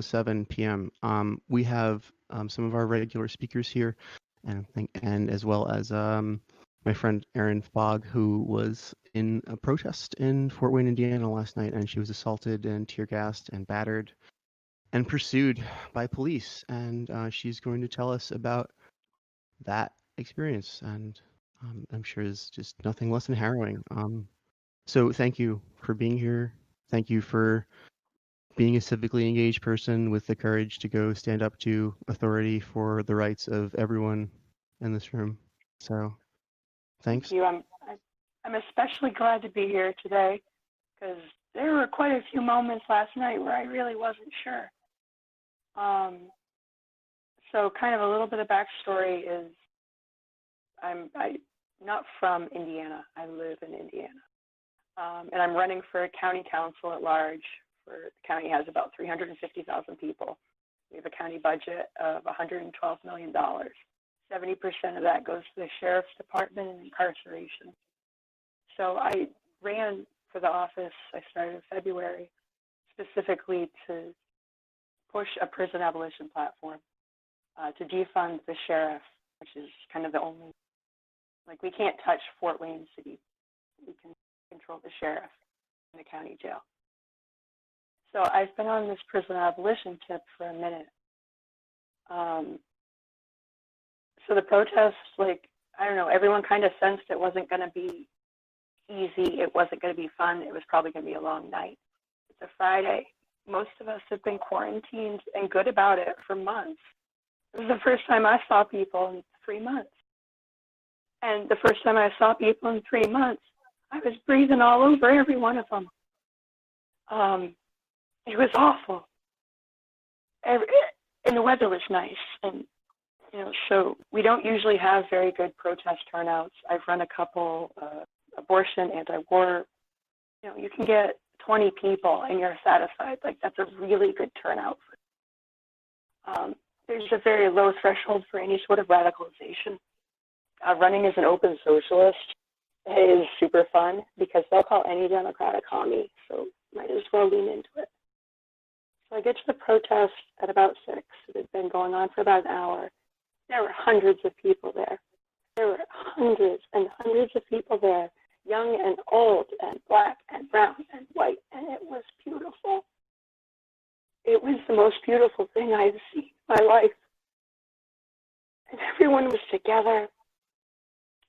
7 p.m. We have some of our regular speakers here, and as well as my friend Erin Fogg, who was in a protest in Fort Wayne, Indiana last night, and she was assaulted and tear-gassed and battered and pursued by police. And she's going to tell us about that experience, and I'm sure is just nothing less than harrowing. So thank you for being here. Thank you for being a civically engaged person with the courage to go stand up to authority for the rights of everyone in this room. So thanks. Thank you. I'm especially glad to be here today because there were quite a few moments last night where I really wasn't sure. So kind of a little bit of backstory is I'm not from Indiana. I live in Indiana. And I'm running for a county council at large. The county has about 350,000 people. We have a county budget of $112 million. 70% of that goes to the sheriff's department and incarceration. So I ran for the office. I started in February, specifically to push a prison abolition platform, to defund the sheriff, which is kind of the only, like, we can't touch Fort Wayne City. We can control the sheriff in the county jail. So I've been on this prison abolition tip for a minute. So the protests, like, I don't know, everyone kind of sensed it wasn't going to be easy. It wasn't going to be fun. It was probably going to be a long night. It's a Friday. Most of us have been quarantined and good about it for months. It was the first time I saw people in 3 months. And the first time I saw people in 3 months, I was breathing all over every one of them. It was awful. And the weather was nice. And, you know, so we don't usually have very good protest turnouts. I've run a couple, abortion, anti-war. You know, you can get 20 people and you're satisfied. Like, that's a really good turnout. There's a very low threshold for any sort of radicalization. Running as an open socialist is super fun because they'll call any Democrat a commie, so might as well lean into it. So I get to the protest at about 6. It had been going on for about an hour. There were hundreds of people there. There were hundreds and hundreds of people there, young and old and black and brown and white, and it was beautiful. It was the most beautiful thing I've seen in my life. And everyone was together,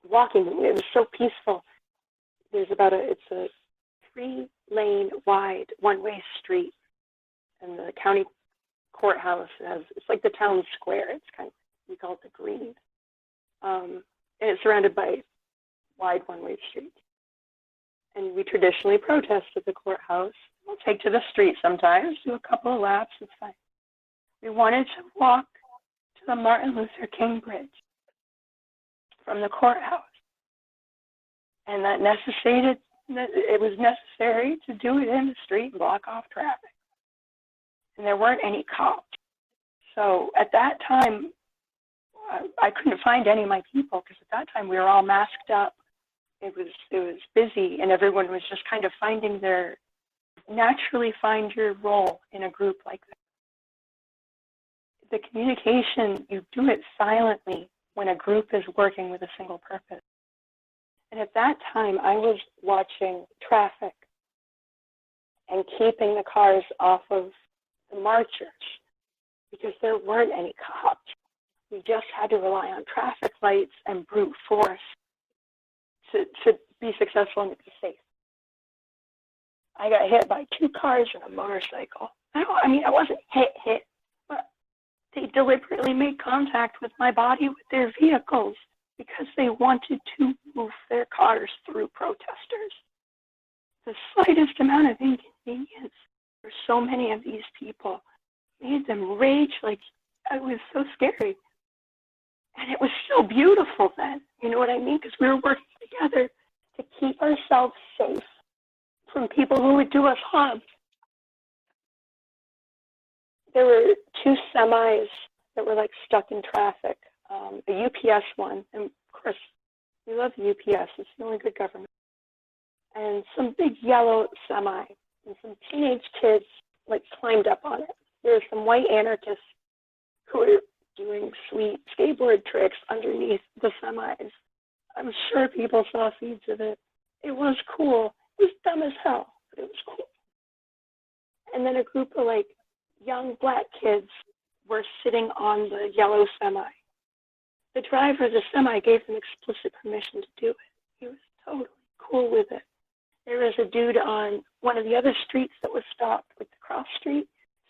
walking. It was so peaceful. It's a 3-lane wide, one-way street. And the county courthouse it's like the town square. It's kind of, we call it the green. And it's surrounded by wide one-way streets. And we traditionally protest at the courthouse. We'll take to the street sometimes, do a couple of laps, it's fine. We wanted to walk to the Martin Luther King Bridge from the courthouse. And it was necessary to do it in the street and block off traffic. And there weren't any cops. So at that time, I couldn't find any of my people because at that time we were all masked up. It was busy and everyone was just kind of naturally find your role in a group like that. The communication, you do it silently when a group is working with a single purpose. And at that time, I was watching traffic and keeping the cars off of the marchers because there weren't any cops. We just had to rely on traffic lights and brute force to be successful and to be safe. I got hit by 2 cars and a motorcycle. I wasn't hit, but they deliberately made contact with my body with their vehicles because they wanted to move their cars through protesters. The slightest amount of inconvenience for so many of these people made them rage. Like, it was so scary. And it was so beautiful then, you know what I mean? Because we were working together to keep ourselves safe from people who would do us harm. There were 2 semis that were like stuck in traffic, a UPS one, and of course, we love the UPS, it's the only good government, and some big yellow semi, and some teenage kids like climbed up on it. there were some white anarchists who were doing sweet skateboard tricks underneath the semis. I'm sure people saw feeds of it. It was cool. It was dumb as hell, but it was cool. And then a group of like young black kids were sitting on the yellow semi. The driver of the semi gave them explicit permission to do it. He was totally cool with it. There was a dude on one of the other streets that was stopped, like the cross street,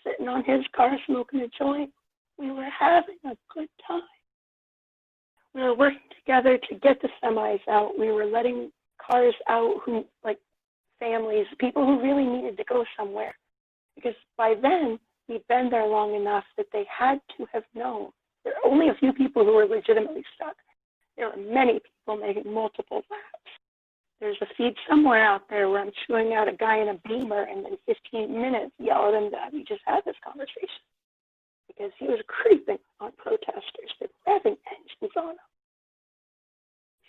sitting on his car smoking a joint. We were having a good time. We were working together to get the semis out. We were letting cars out who, like families, people who really needed to go somewhere. Because by then, we'd been there long enough that they had to have known. There were only a few people who were legitimately stuck. There were many people making multiple laps. There's a feed somewhere out there where I'm chewing out a guy in a Beamer and in 15 minutes yell at him that we just had this conversation. Because he was creeping on protesters. They were revving engines on them.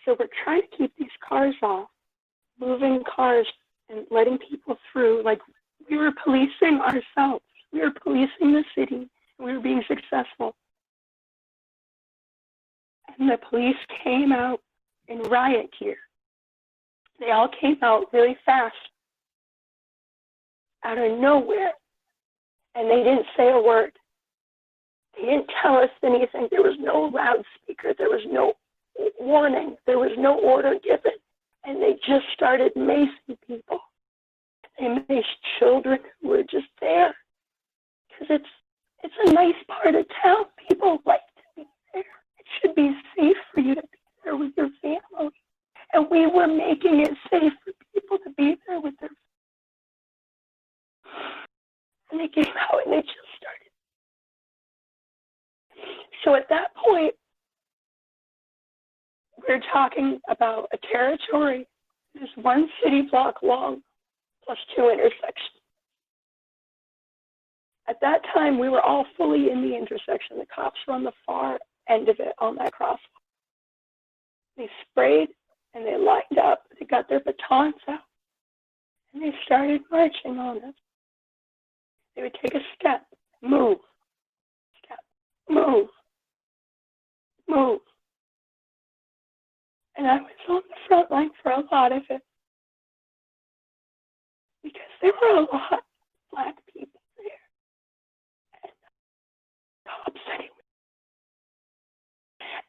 So we're trying to keep these cars off, moving cars and letting people through. Like we were policing ourselves. We were policing the city. And we were being successful. And the police came out in riot gear. They all came out really fast, out of nowhere, and they didn't say a word. They didn't tell us anything. There was no loudspeaker. There was no warning. There was no order given. And they just started macing people. They maced children who were just there. Because it's a nice part of town. People like to be there. It should be safe for you to be there with your family. And we were making it safe for people to be there with their family. And they came out and they just started. So at that point, we're talking about a territory that is 1 city block long plus 2 intersections. At that time, we were all fully in the intersection. The cops were on the far end of it on that crosswalk. They sprayed and they lined up. They got their batons out and they started marching on us. They would take a step, move, step, move, move. And I was on the front line for a lot of it because there were a lot of black people there. And cops anyway.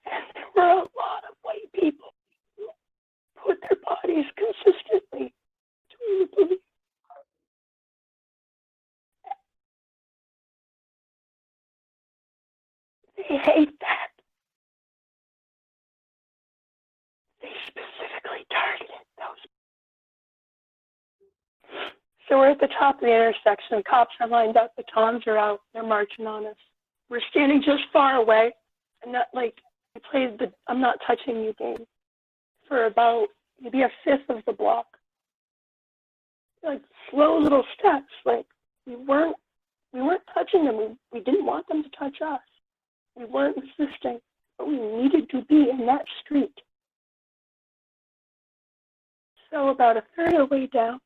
And there were a lot of white people who put their bodies consistently between the police. They hate that. They specifically targeted those. So we're at the top of the intersection. Cops are lined up. Batons are out. They're marching on us. We're standing just far away. And not like we played the I'm not touching you game for about maybe a fifth of the block. Like slow little steps. Like we weren't touching them. We didn't want them to touch us. We weren't resisting, but we needed to be in that street. So about a third of the way down,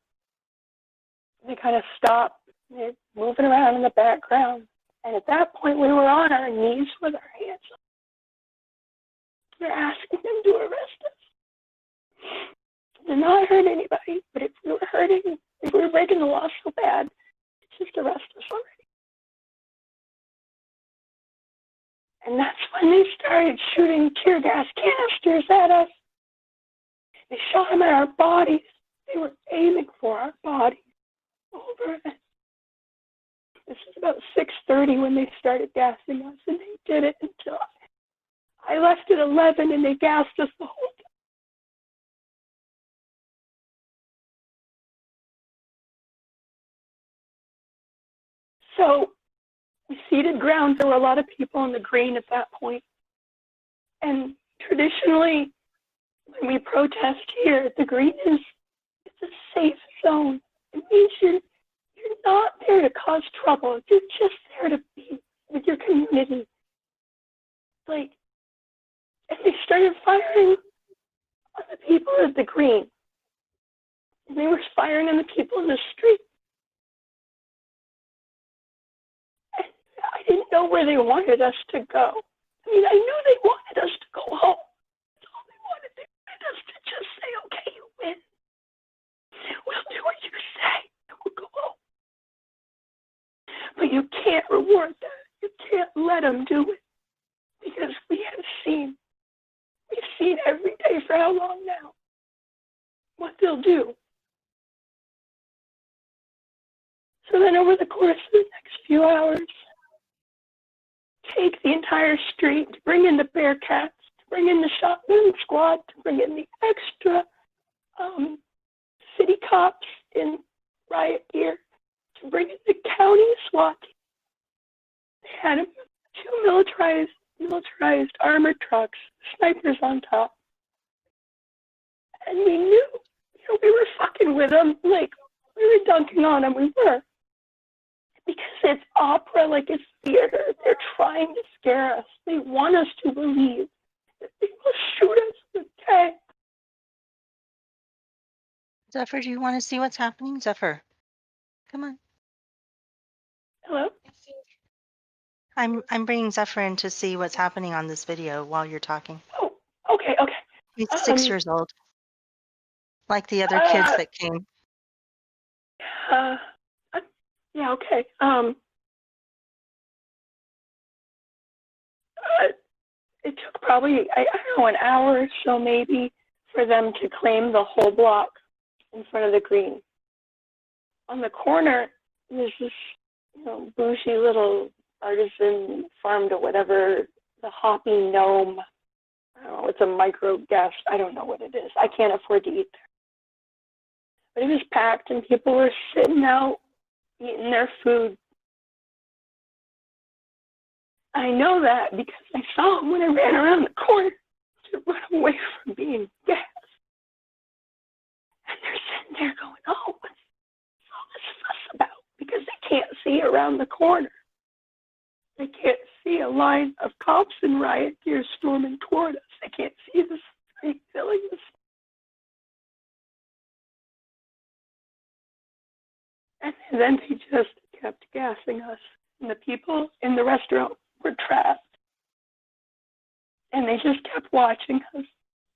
they kind of stop. They're moving around in the background. And at that point, we were on our knees with our hands up. They're asking them to arrest us. They're not hurt anybody, but if we were breaking the law so bad, just arrest us already. And that's when they started shooting tear gas canisters at us. They shot them at our bodies. They were aiming for our bodies over us. This is about 6:30 when they started gassing us, and they did it until I left at 11, and they gassed us the whole time. So we ceded ground. There were a lot of people in the green at that point. And traditionally, when we protest here, the green it's a safe zone. It means you're not there to cause trouble. You're just there to be with your community. Like, and they started firing on the people at the green. And they were firing on the people in the street. And know where they wanted us to go. I mean, I knew they wanted us to go home. That's all they wanted. They wanted us to just say, okay, you win. We'll do what you say, and we'll go home. But you can't reward that. You can't let them do it. Because we've seen every day for how long now what they'll do. So then over the course of the next few hours, take the entire street, to bring in the Bearcats, to bring in the shotgun squad, to bring in the extra city cops in riot gear, to bring in the county SWAT team. They had 2 militarized armored trucks, snipers on top. And we knew, we were fucking with them, like, we were dunking on them, we were. Because it's opera, like it's theater. They're trying to scare us. They want us to believe that they will shoot us with tanks. Zephyr, do you want to see what's happening? Zephyr, come on. Hello? I'm bringing Zephyr in to see what's happening on this video while you're talking. Oh, okay. He's 6 years old, like the other kids that came. Yeah, okay. It took probably, I don't know, an hour or so maybe for them to claim the whole block in front of the green. On the corner, there's this, bougie little artisan farm to whatever, the Hoppy Gnome. I don't know, it's a micro guest. I don't know what it is. I can't afford to eat there. But it was packed and people were sitting out eating their food. I know that because I saw them when I ran around the corner to run away from being gassed. And they're sitting there going, oh, what's all this fuss about? Because they can't see around the corner. They can't see a line of cops in riot gear storming toward us. They can't see the street filling the street. And then they just kept gassing us. And the people in the restaurant were trapped. And they just kept watching us.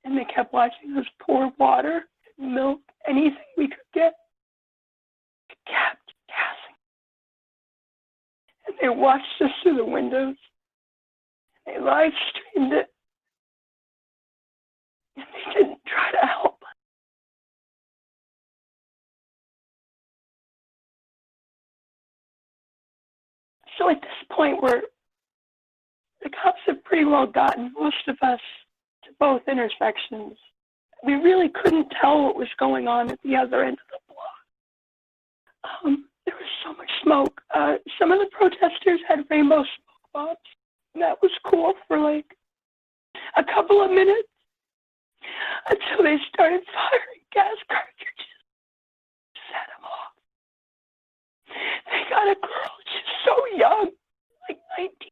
And they kept watching us pour water, milk, anything we could get. They kept gassing. And they watched us through the windows. They live streamed it. And they didn't try to help us. So at this point, the cops have pretty well gotten most of us to both intersections. We really couldn't tell what was going on at the other end of the block. There was so much smoke. Some of the protesters had rainbow smoke bombs, and that was cool for like a couple of minutes until they started firing gas cartridges. Set them off. They got a girl, she's so young, like 19.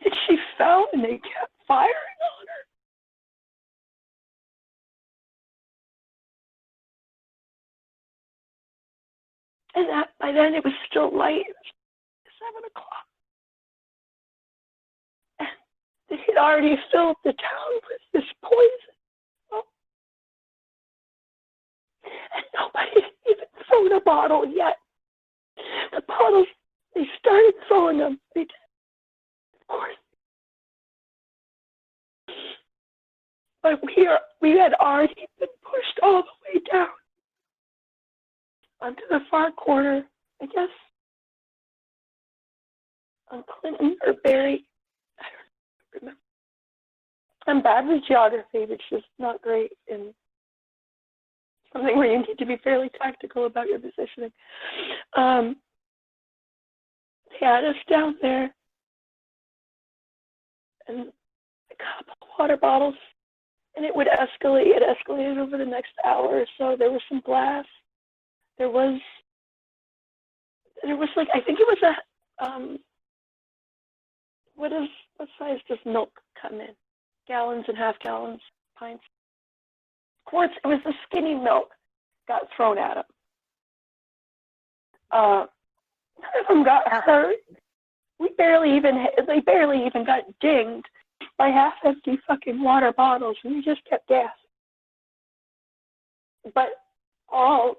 And she fell and they kept firing on her. And by then it was still light. It was 7 o'clock. And they had already filled the town with this poison. Oh. And nobody had even thrown a bottle yet. The bottles, they started throwing them. They did. Of course. But we had already been pushed all the way down onto the far corner, I guess, on Clinton or Barry. I don't remember. I'm bad with geography, which is not great in something where you need to be fairly tactical about your positioning. They had us down there and a couple of water bottles, and it would escalate. It escalated over the next hour or so. There was some glass. There was like, I think it was what size does milk come in? Gallons and half gallons, pints. Quarts. It was the skinny milk got thrown at them. them got hurt. They barely even got dinged by half-empty fucking water bottles, and we just kept gassing. But all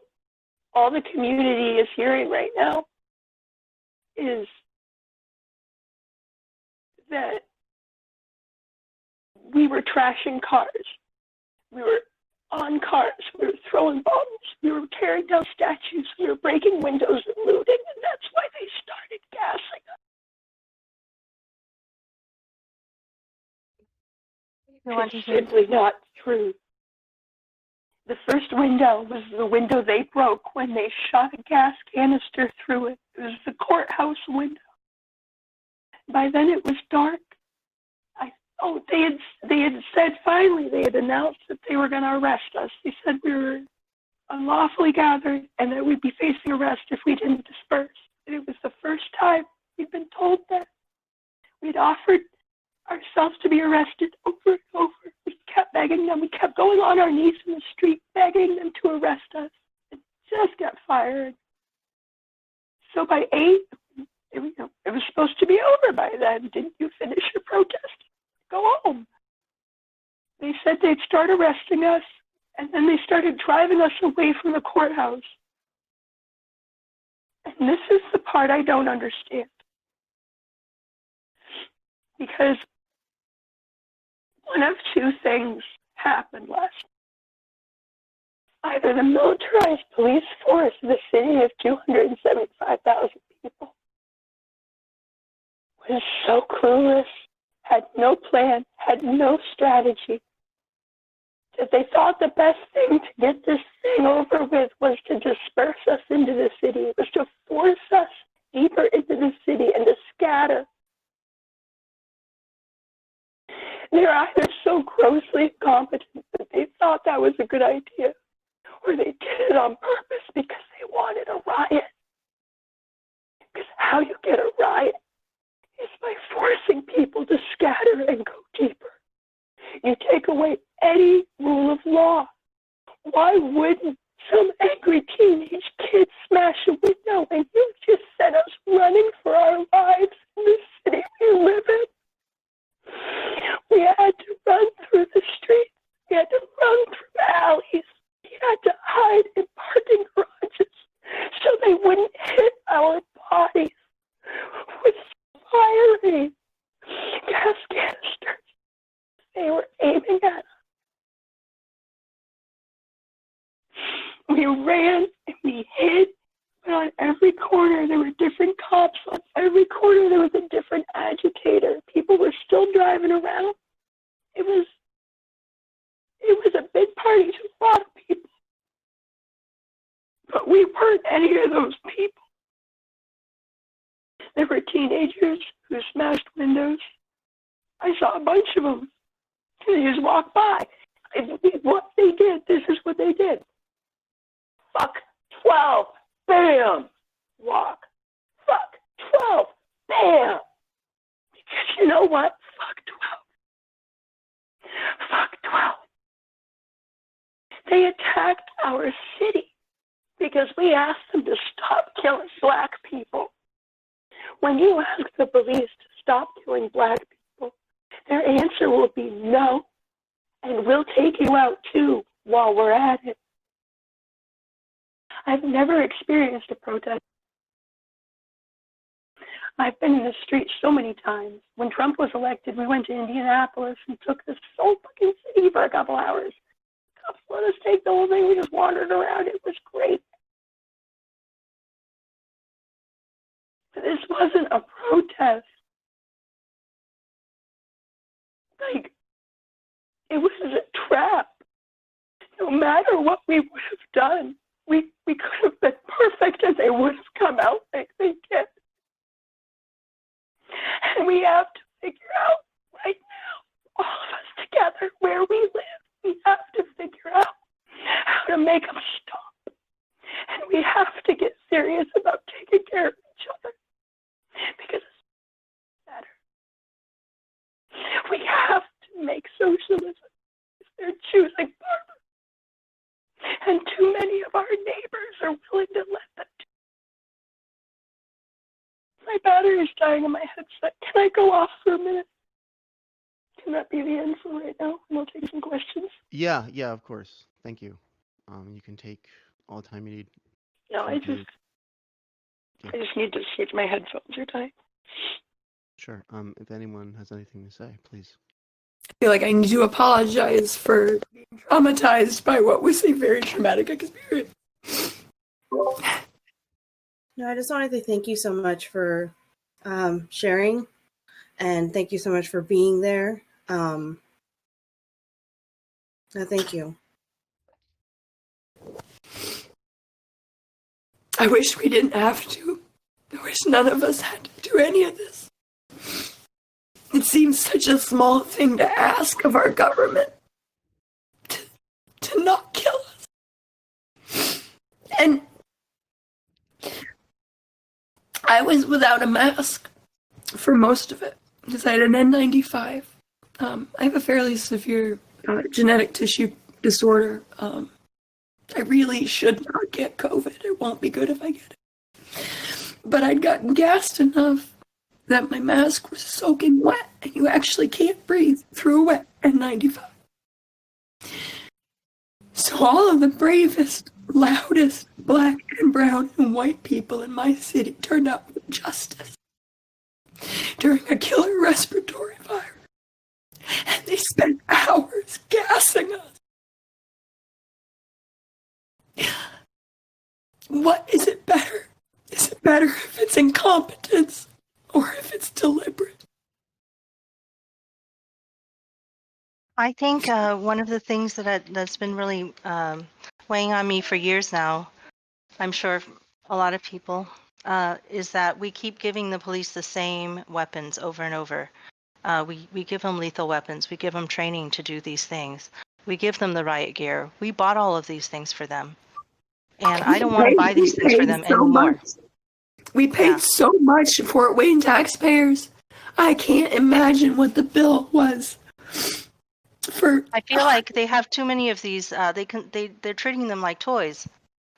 the community is hearing right now is that we were trashing cars. We were on cars. We were throwing bombs. We were tearing down statues. We were breaking windows and looting, and that's why they started gassing us. It's simply not true. The first window was the window they broke when they shot a gas canister through it. It was the courthouse window. By then it was dark. They had said finally, they had announced that they were going to arrest us. They said we were unlawfully gathered and that we'd be facing arrest if we didn't disperse. And it was the first time we'd been told that. We'd offered ourselves to be arrested over and over. We kept begging them. We kept going on our knees in the street, begging them to arrest us. It just got fired. So by 8, it was supposed to be over by then. Didn't you finish your protest? Go home. They said they'd start arresting us, and then they started driving us away from the courthouse. And this is the part I don't understand. Because one of two things happened last night. Either the militarized police force of the city of 275,000 people was so clueless, had no plan, had no strategy, that they thought the best thing to get this thing over with was to disperse us into the city. It was to force us deeper into the city and to scatter. They're either so grossly incompetent that they thought that was a good idea, or they did it on purpose because they wanted a riot. Because how you get a riot is by forcing people to scatter and go deeper. You take away any rule of law. Why wouldn't some angry teenage kid smash a window and you just sent us running for our lives in the city we live in? We had to run through the streets. We had to run through alleys. We had to hide in parking garages so they wouldn't hit our bodies with fiery gas canisters they were aiming at us. We ran and we hid, but on every corner there were different cops. On every corner there was a different agitator. People were still driving around. It was a big party to a lot of people. But we weren't any of those people. There were teenagers who smashed windows. I saw a bunch of them. They just walked by. What they did, this is what they did. Fuck 12. Bam. Walk. Fuck 12. Bam. Because you know what? Fuck 12. Fuck 12. They attacked our city because we asked them to stop killing black people. When you ask the police to stop killing black people, their answer will be no, and we'll take you out too while we're at it. I've never experienced a protest. I've been in the streets so many times. When Trump was elected, we went to Indianapolis and took this whole fucking city for a couple hours. Cops let us take the whole thing. We just wandered around. It was great. But this wasn't a protest. Like, it was a trap. No matter what we would have done, we could have been perfect and they would have come out like they did. And we have to figure out right now, all of us together, where we live. We have to figure out how to make them stop. And we have to get serious about taking care of each other. Because it's better. We have to make socialism if they're choosing barter. And too many of our neighbors are willing to let them do. My battery is dying in my headset. Can I go off for a minute? Can that be the info right now? And I'll take some questions. Yeah, of course. Thank you. You can take all the time you need. No, I just need to switch. My headphones are dying. Sure. If anyone has anything to say, please. I feel like I need to apologize for being traumatized by what was a very traumatic experience. No, I just wanted to thank you so much for sharing, and thank you so much for being there. No, thank you. I wish we didn't have to. I wish none of us had to do any of this. It seems such a small thing to ask of our government to not kill us. And I was without a mask for most of it because I had an N95. I have a fairly severe genetic tissue disorder. I really should not get COVID. It won't be good if I get it. But I'd gotten gassed enough that my mask was soaking wet, and you actually can't breathe through a wet N95. So all of the bravest, loudest black and brown and white people in my city turned out for justice during a killer respiratory virus. And they spent hours gassing us. What is it better? Is it better if it's incompetence or if it's deliberate? I think one of the things that's been really weighing on me for years now, I'm sure a lot of people, is that we keep giving the police the same weapons over and over. We give them lethal weapons. We give them training to do these things. We give them the riot gear. We bought all of these things for them. And I don't want to buy these things for them anymore. We paid so much Fort Wayne taxpayers. I can't imagine what the bill was. I feel like they have too many of these. They're treating them like toys,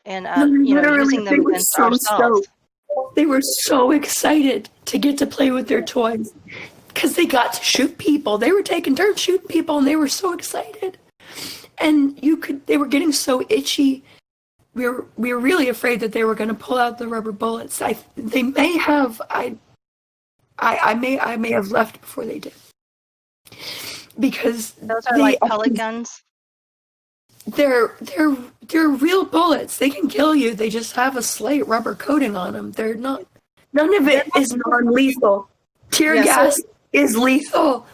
and using them against ourselves. They were so excited to get to play with their toys because they got to shoot people. They were taking turns shooting people, and they were so excited. And they were getting so itchy. We were really afraid that they were going to pull out the rubber bullets. They may have. I may have left before they did. Because those are like pellet guns. They're real bullets. They can kill you. They just have a slight rubber coating on them. They're not. None of it is non-lethal. Tear gas is lethal.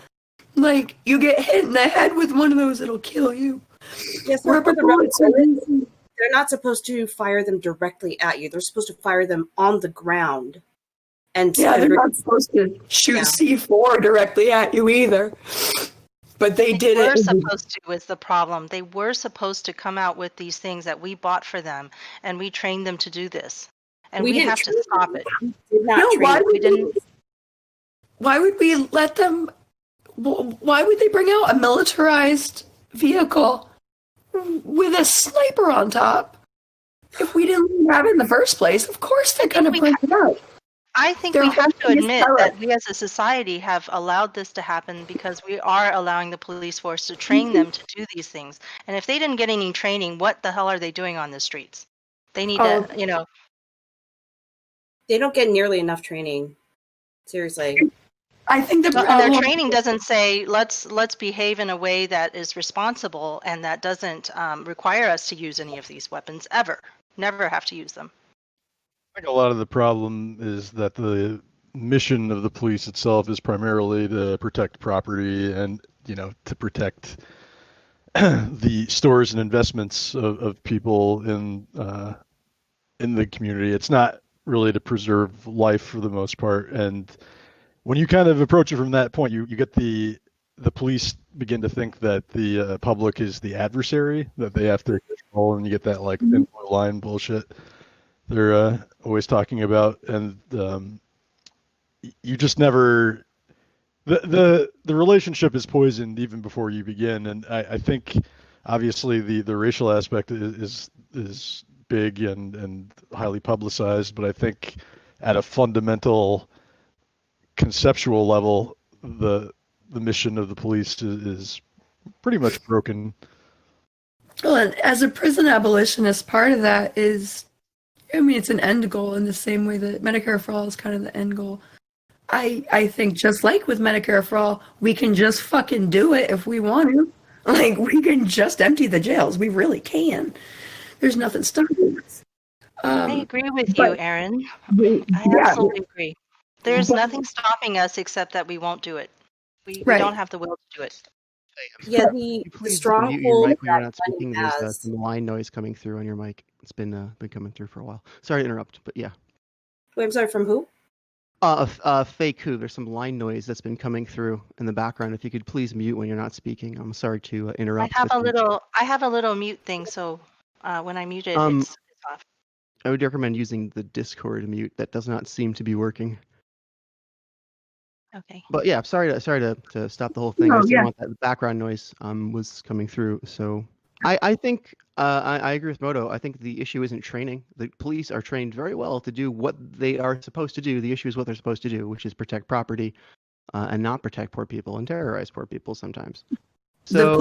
Like you get hit in the head with one of those, it'll kill you. Yes, rubber bullets. They're not supposed to fire them directly at you. They're supposed to fire them on the ground. And they're not supposed to shoot C4 directly at you either. But they did it. They were supposed to is the problem. They were supposed to come out with these things that we bought for them, and we trained them to do this. And we have to stop it. Why would we let them? Why would they bring out a militarized vehicle with a sniper on top if we didn't have it in the first place? Of course they're going to bring it out. I think we have to admit that we as a society have allowed this to happen because we are allowing the police force to train them to do these things. And if they didn't get any training, what the hell are they doing on the streets? They need to, They don't get nearly enough training. Seriously. I think and their training doesn't say let's behave in a way that is responsible and that doesn't require us to use any of these weapons ever. Never have to use them. I think a lot of the problem is that the mission of the police itself is primarily to protect property and, to protect the stores and investments of people in the community. It's not really to preserve life for the most part. And when you kind of approach it from that point, you get the police begin to think that the public is the adversary that they have to control, and you get that like thin blue line bullshit they're always talking about, and you just never the relationship is poisoned even before you begin. And I think obviously the racial aspect is big and highly publicized, but I think at a fundamental conceptual level, the mission of the police is pretty much broken. Well, and as a prison abolitionist, part of that is, I mean, it's an end goal in the same way that Medicare for All is kind of the end goal. I think just like with Medicare for All, we can just fucking do it if we want to. Like, we can just empty the jails. We really can. There's nothing stopping us. I agree with you, Erin. I absolutely agree. There's nothing stopping us except that we won't do it. We don't have the will to do it. Yeah, the Please stronghold mute your mic when you're that not speaking. Lenny There's has. some line noise coming through on your mic. It's been coming through for a while. Sorry to interrupt, but yeah. Wait, I'm sorry, from who? Fake who? There's some line noise that's been coming through in the background. If you could please mute when you're not speaking. I'm sorry to interrupt. I have a little mute thing, so when I mute it, it's off. I would recommend using the Discord mute. That does not seem to be working. Okay. But yeah, sorry to stop the whole thing. I just didn't want that background noise was coming through. So I think I agree with Moto. I think the issue isn't training. The police are trained very well to do what they are supposed to do. The issue is what they're supposed to do, which is protect property and not protect poor people and terrorize poor people sometimes. So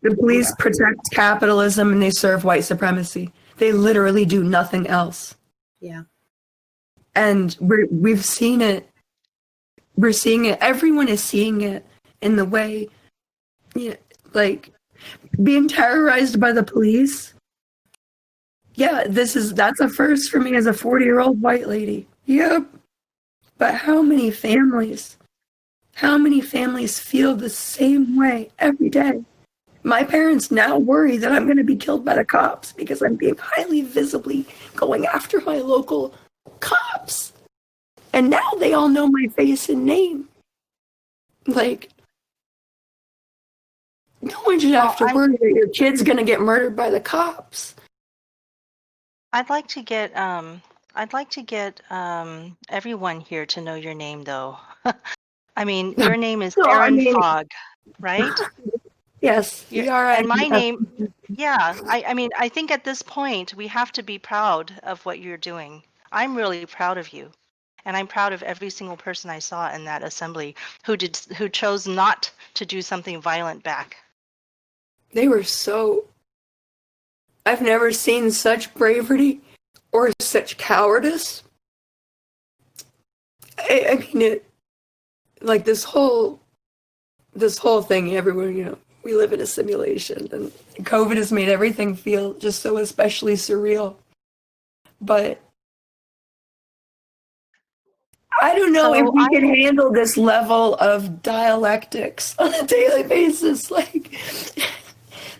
the police protect capitalism and they serve white supremacy. They literally do nothing else. Yeah. And we've seen it. We're seeing it. Everyone is seeing it in the way, like being terrorized by the police. Yeah, that's a first for me as a 40-year-old white lady. Yep. But how many families feel the same way every day? My parents now worry that I'm going to be killed by the cops because I'm being highly visibly going after my local cops. And now they all know my face and name. Like, no one should have to worry that your kid's going to get murdered by the cops. I'd like to get everyone here to know your name, though. I mean, your name is Erin Fogg, right? Yes. And my name, I mean, I think at this point we have to be proud of what you're doing. I'm really proud of you. And I'm proud of every single person I saw in that assembly who chose not to do something violent back. They were I've never seen such bravery or such cowardice. I mean, like this whole thing, everyone, we live in a simulation, and COVID has made everything feel just so especially surreal. But I don't know if we can handle this level of dialectics on a daily basis. Like,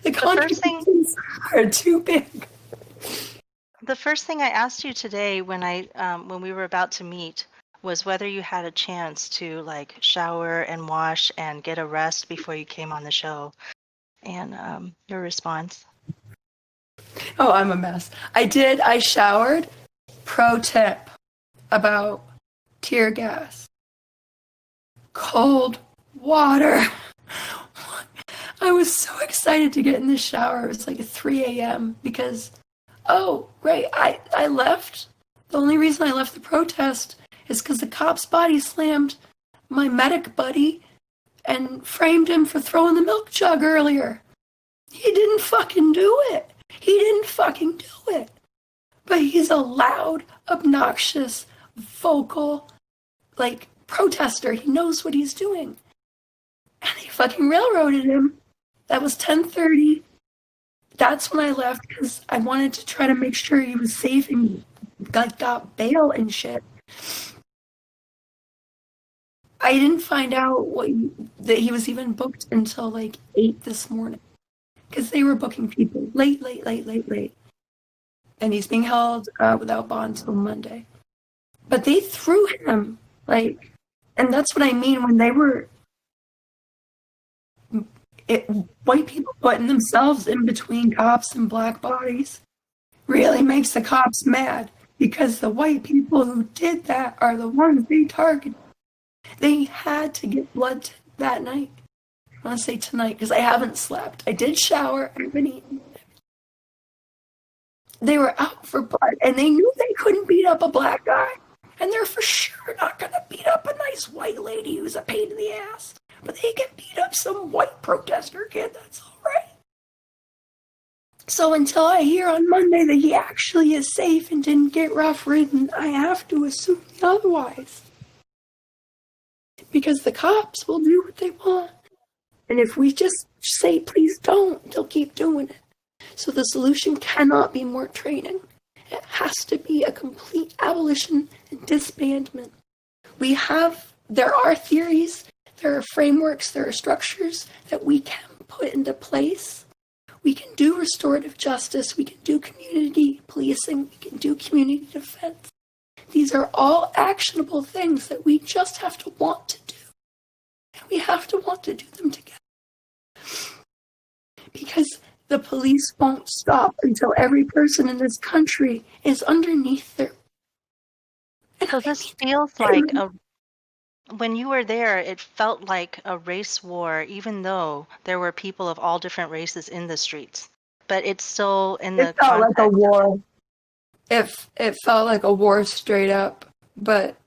the contradictions are too big. The first thing I asked you today when we were about to meet was whether you had a chance to like shower and wash and get a rest before you came on the show. And your response? Oh, I'm a mess. I showered. Pro tip about tear gas. Cold water. I was so excited to get in the shower. It was like at 3 a.m. because, I left. The only reason I left the protest is because the cop's body slammed my medic buddy and framed him for throwing the milk jug earlier. He didn't fucking do it. But he's a loud, obnoxious, vocal, protester. He knows what he's doing. And they fucking railroaded him. That was 10:30. That's when I left because I wanted to try to make sure he was safe and got bail and shit. I didn't find out that he was even booked until 8 this morning because they were booking people late. And he's being held without bond until Monday. But they threw him, and that's what I mean when they were white people putting themselves in between cops and black bodies really makes the cops mad because the white people who did that are the ones they targeted. They had to get blood that night. I want to say tonight because I haven't slept. I did shower. I've been eating. They were out for blood, and they knew they couldn't beat up a black guy. And they're for sure not going to beat up a nice white lady who's a pain in the ass. But they can beat up some white protester kid, that's all right. So until I hear on Monday that he actually is safe and didn't get rough-ridden, I have to assume otherwise. Because the cops will do what they want. And if we just say, please don't, they'll keep doing it. So the solution cannot be more training. It has to be a complete abolition and disbandment. There are theories, there are frameworks, there are structures that we can put into place. We can do restorative justice, we can do community policing, we can do community defense. These are all actionable things that we just have to want to do. And we have to want to do them together. Because the police won't stop until every person in this country is underneath their... So this feels like when you were there, it felt like a race war, even though there were people of all different races in the streets. But it's still in the It felt like a context. war. It felt like a war straight up. But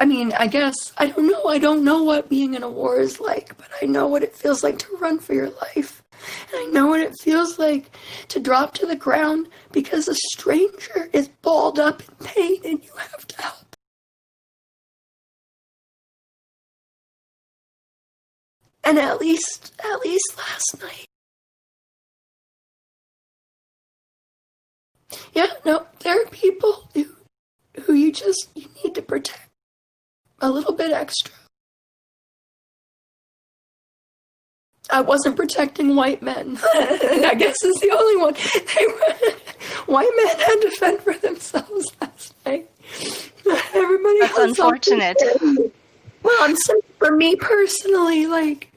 I mean, I guess, I don't know what being in a war is like, but I know what it feels like to run for your life. And I know what it feels like to drop to the ground because a stranger is balled up in pain and you have to help. And at least last night. Yeah, no, there are people who you need to protect a little bit extra. I wasn't protecting white men. I guess is the only one. White men had to fend for themselves last night. Everybody That's else unfortunate. Well, I'm saying for me personally, like,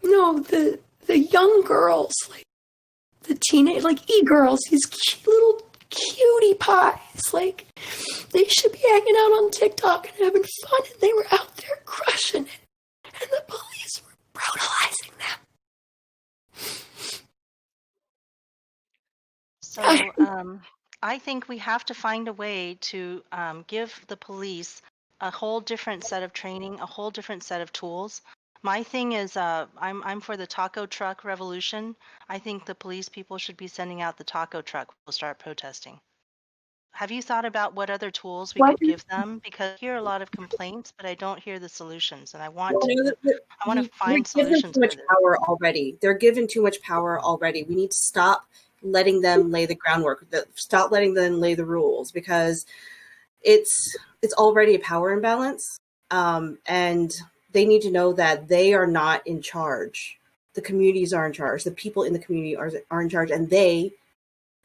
no, the young girls, like the teenage, like e-girls, these cute little cutie pies, like they should be hanging out on TikTok and having fun, and they were out there crushing it, and the police were brutalizing them. So I think we have to find a way to give the police a whole different set of training, a whole different set of tools. My thing is, I'm for the taco truck revolution. I think the police people should be sending out the taco truck. We'll start protesting. Have you thought about what other tools we could give them? Because I hear a lot of complaints, but I don't hear the solutions, and I want to find solutions. Too much power already. They're given too much power already. We need to stop letting them lay the groundwork. Stop letting them lay the rules, because it's already a power imbalance, and they need to know that they are not in charge. The communities are in charge. The people in the community are in charge, and they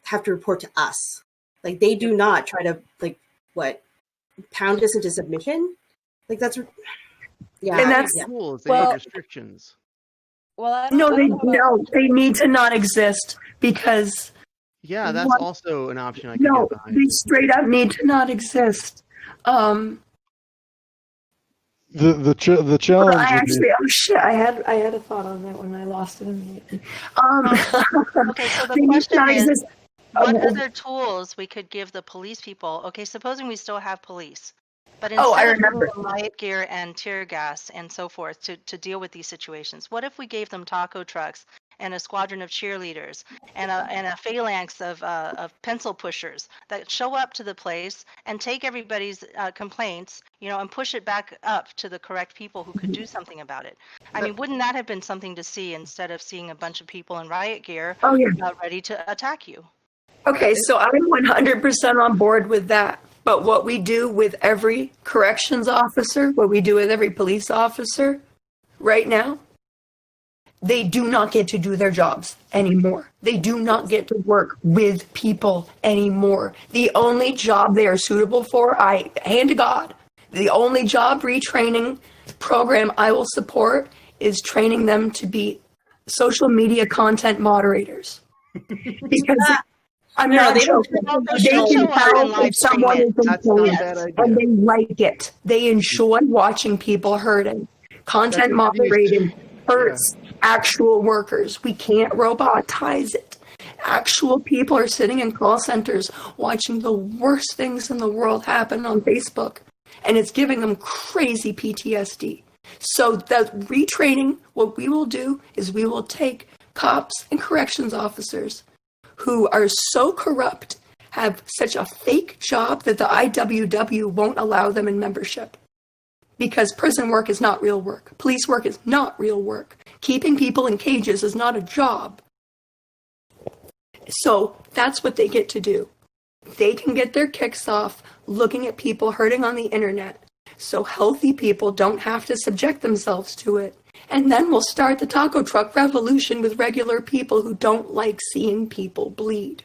have to report to us. Like, they do not try to, like, pound us into submission. Like, that's, yeah. And that's rules. They need restrictions. Well, they need to not exist, because Yeah, that's also an option I could get behind. They straight up need to not exist. The challenge. I had a thought on that when I lost it immediately. Okay, so the question is, what other tools we could give the police people? Okay, supposing we still have police, but instead of giving them riot gear and tear gas and so forth to deal with these situations, what if we gave them taco trucks and a squadron of cheerleaders and a phalanx of pencil pushers that show up to the place and take everybody's complaints, and push it back up to the correct people who could do something about it? I mean, wouldn't that have been something to see instead of seeing a bunch of people in riot gear ready to attack you? Okay, so I'm 100% on board with that. But what we do with every corrections officer, what we do with every police officer right now, they do not get to do their jobs anymore. They do not get to work with people anymore. The only job they are suitable for, hand to God, the only job retraining program I will support is training them to be social media content moderators. Because I'm not joking. They can tell if someone is influenced and they like it. They enjoy watching people hurting. Content moderating hurts actual workers. We can't robotize it. Actual people are sitting in call centers watching the worst things in the world happen on Facebook, and it's giving them crazy PTSD. So that retraining, what we will do is we will take cops and corrections officers who are so corrupt, have such a fake job that the IWW won't allow them in membership. Because prison work is not real work. Police work is not real work. Keeping people in cages is not a job. So that's what they get to do. They can get their kicks off looking at people hurting on the internet, so healthy people don't have to subject themselves to it. And then we'll start the taco truck revolution with regular people who don't like seeing people bleed.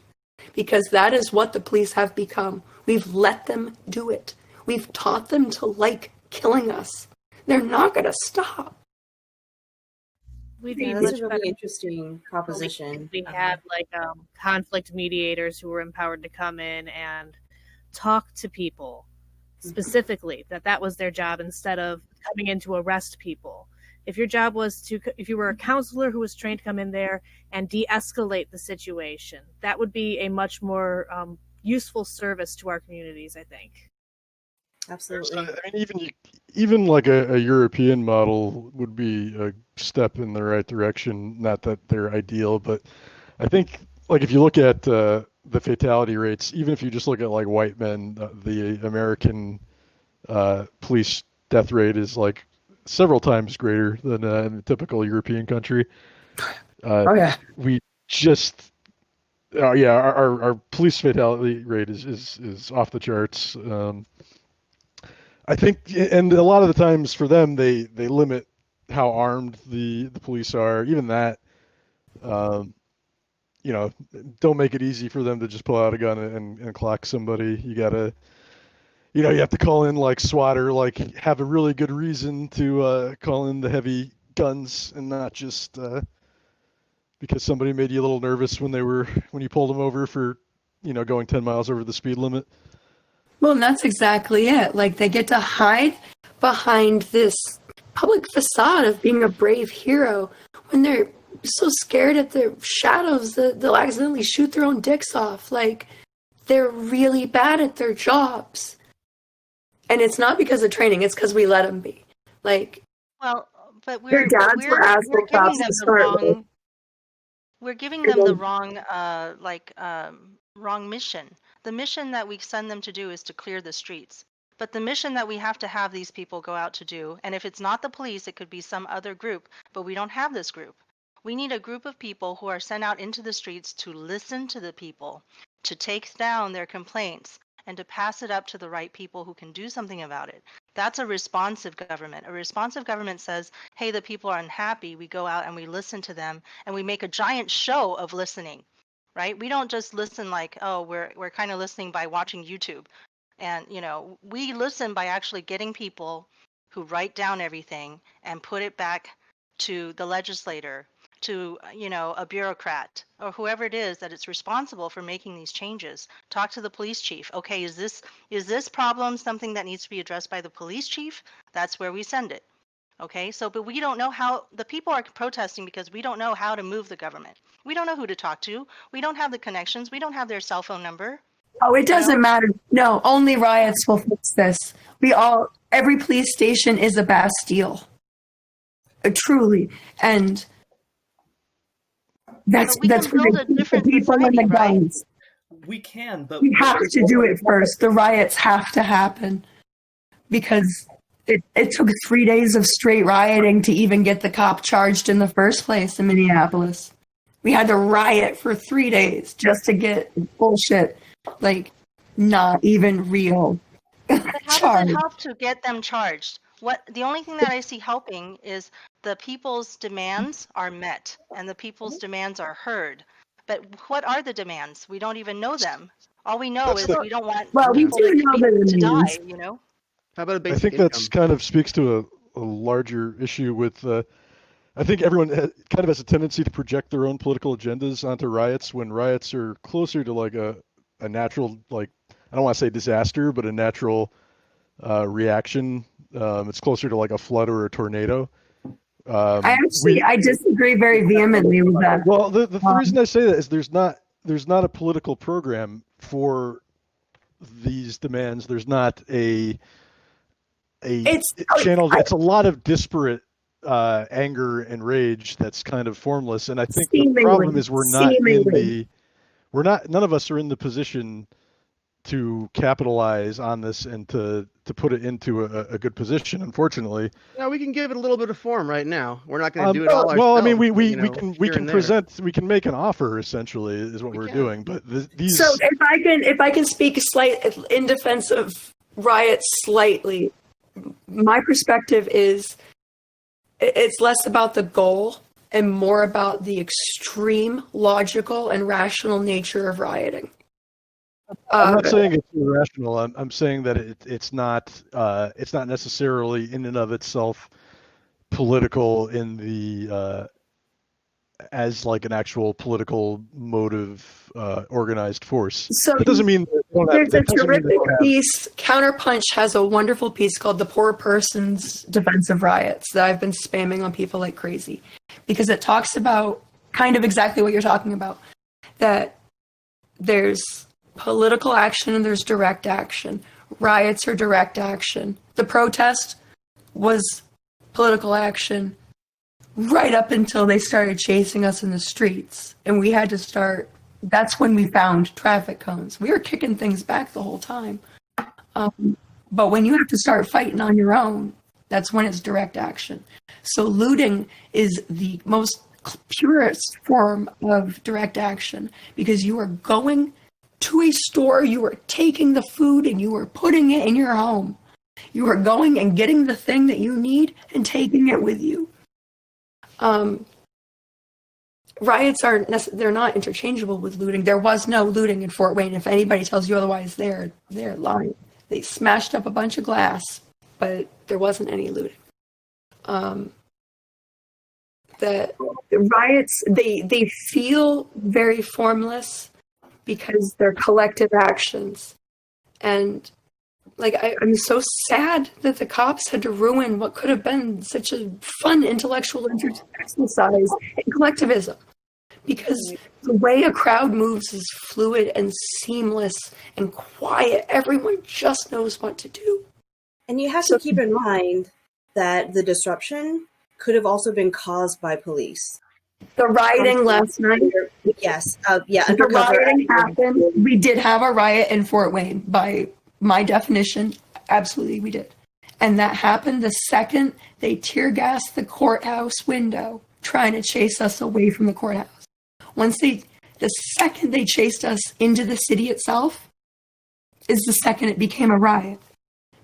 Because that is what the police have become. We've let them do it. We've taught them to like killing us. They're not going to stop. This is a really interesting proposition. We had like conflict mediators who were empowered to come in and talk to people specifically, that was their job, instead of coming in to arrest people. If your job was if you were a counselor who was trained to come in there and de-escalate the situation, that would be a much more useful service to our communities, I think. Absolutely. I mean, even like a European model would be a step in the right direction. Not that they're ideal, but I think like if you look at the fatality rates, even if you just look at like white men, the American police death rate is like several times greater than in a typical European country. We just our police fatality rate is off the charts. I think, and a lot of the times for them, they limit how armed the police are. Even that, don't make it easy for them to just pull out a gun and clock somebody. You gotta, you have to call in like SWAT, or like have a really good reason to call in the heavy guns, and not just because somebody made you a little nervous when you pulled them over for, going 10 miles over the speed limit. Well, and that's exactly it. Like, they get to hide behind this public facade of being a brave hero when they're so scared at the shadows that they'll accidentally shoot their own dicks off. Like, they're really bad at their jobs. And it's not because of training, it's because we let them be. Like, well, but their dads were asshole cops to start with. We're giving them the wrong, wrong mission. The mission that we send them to do is to clear the streets. But the mission that we have to have these people go out to do, and if it's not the police, it could be some other group, but we don't have this group. We need a group of people who are sent out into the streets to listen to the people, to take down their complaints, and to pass it up to the right people who can do something about it. That's a responsive government. A responsive government says, hey, the people are unhappy. We go out and we listen to them, and we make a giant show of listening. Right? We don't just listen like, oh, we're kind of listening by watching YouTube. And, we listen by actually getting people who write down everything and put it back to the legislator, to, a bureaucrat, or whoever it is that it's responsible for making these changes. Talk to the police chief. Okay, is this problem something that needs to be addressed by the police chief? That's where we send it. Okay, but we don't know how. The people are protesting because we don't know how to move the government. We don't know who to talk to. We don't have the connections. We don't have their cell phone number. Oh, it doesn't matter. No, only riots will fix this. Every police station is a Bastille. Truly. And that's where they keep the people in the guns. We can, but we have to do it first. The riots have to happen because it took 3 days of straight rioting to even get the cop charged in the first place in Minneapolis. We had to riot for 3 days just to get bullshit, like, not even real. But how does it help to get them charged? The only thing that I see helping is the people's demands are met and the people's demands are heard. But what are the demands? We don't even know them. All we know is we don't want people to die, How about a basic I think income? that's kind of speaks to a larger issue with, I think everyone kind of has a tendency to project their own political agendas onto riots when riots are closer to like a natural, like, I don't want to say disaster, but a natural reaction. It's closer to like a flood or a tornado. I disagree very vehemently with that. Well, the reason I say that is there's not not a political program for these demands. There's not a channel. It's a lot of disparate anger and rage that's kind of formless. And I think the problem is none of us are in the position to capitalize on this and to put it into a good position, unfortunately. Yeah, we can give it a little bit of form right now. We're not going to do it all ourselves. Well, I mean, we can present, we can make an offer, essentially, is what we're doing. But these. So if I can speak in defense of riots slightly, my perspective is it's less about the goal and more about the extreme logical and rational nature of rioting. I'm not saying it's irrational. I'm saying that it's not necessarily in and of itself political in the as like an actual political motive organized force. So that doesn't mean there's a terrific piece. Counterpunch has a wonderful piece called "The Poor Person's Defense of Riots" that I've been spamming on people like crazy, because it talks about kind of exactly what you're talking about. That there's political action and there's direct action. Riots are direct action. The protest was political action right up until they started chasing us in the streets. And we had to start, that's when we found traffic cones. We were kicking things back the whole time. But when you have to start fighting on your own, that's when it's direct action. So looting is the most purest form of direct action, because you are going to a store, you are taking the food and you are putting it in your home. You are going and getting the thing that you need and taking it with you. Riots they're not interchangeable with looting. There was no looting in Fort Wayne. If anybody tells you otherwise, they're lying. They smashed up a bunch of glass, but there wasn't any looting. The riots, they feel very formless because they're collective actions. And like, I'm so sad that the cops had to ruin what could have been such a fun intellectual exercise in collectivism. Because the way a crowd moves is fluid and seamless and quiet. Everyone just knows what to do. And you have to keep in mind that the disruption could have also been caused by police. The rioting last night. Yes. The rioting happened. We did have a riot in Fort Wayne. By my definition, absolutely we did. And that happened the second they tear-gassed the courthouse window, trying to chase us away from the courthouse. The second they chased us into the city itself is the second it became a riot,